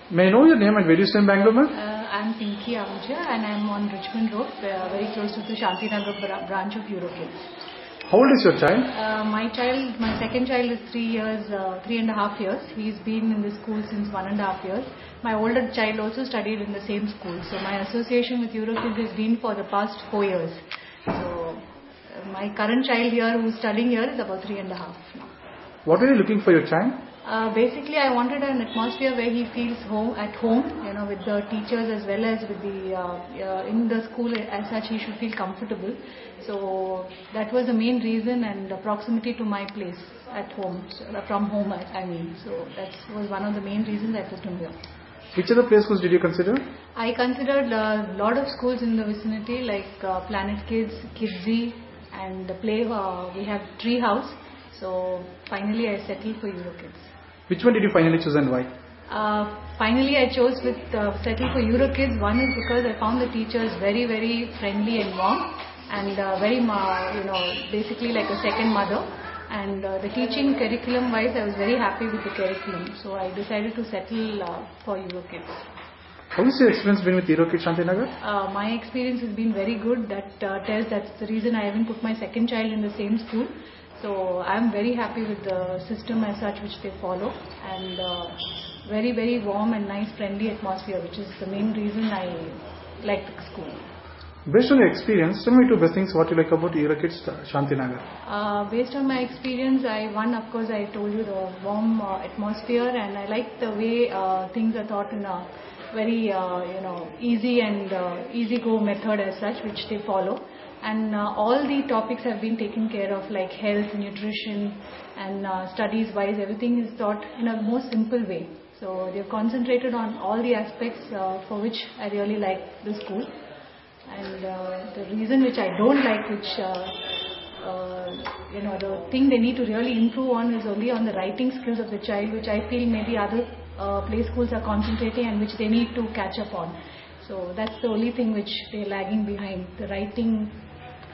May I know your name and where do you stay in Bangalore, ma'am? I'm Pinky Ahuja and I'm on Richmond Road, very close to the Shantinagar branch of Eurokids. How old is your child? My second child is 3.5 years. He's been in the school since 1.5 years. My older child also studied in the same school. So my association with Eurokids has been for the past 4 years. So my current child here who's studying here is about 3.5 now. What are you looking for your child? Basically, I wanted an atmosphere where he feels at home, with the teachers as well as with the in the school as such. He should feel comfortable. So that was the main reason, and proximity to my place at home, from home. I mean, so that was one of the main reasons I put him here. Which other play schools did you consider? I considered a lot of schools in the vicinity, like Planet Kids, Kidsy, and we have Tree House. So finally, I settled for Eurokids. Which one did you finally choose and why? Finally, I chose settle for Eurokids. One is because I found the teachers very, very friendly and warm, and very, basically like a second mother. And the teaching curriculum-wise, I was very happy with the curriculum. So I decided to settle for Eurokids. How has your experience been with Eurokids Shantinagar? My experience has been very good. That's the reason I haven't put my second child in the same school. So I'm very happy with the system as such which they follow, and very, very warm and nice friendly atmosphere, which is the main reason I like the school. Based on your experience, tell me two best things what you like about Eurokids Shantinagar. Based on my experience, of course I told you the warm atmosphere, and I like the way things are taught in a very easy and easy go method as such which they follow. And all the topics have been taken care of, like health, nutrition, and studies wise, everything is taught in a more simple way. So they've concentrated on all the aspects for which I really like the school. And the reason which I don't like, the thing they need to really improve on is only on the writing skills of the child, which I feel maybe other play schools are concentrating and which they need to catch up on. So that's the only thing which they're lagging behind. The writing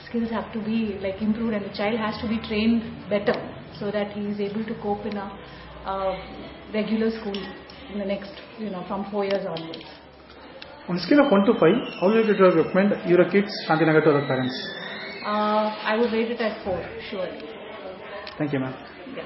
skills have to be improved, and the child has to be trained better so that he is able to cope in a regular school in the next, from 4 years onwards. On a scale of 1 to 5, how would you recommend Eurokids Shantinagar to other parents? I would rate it at 4, surely. Thank you, ma'am. Yeah.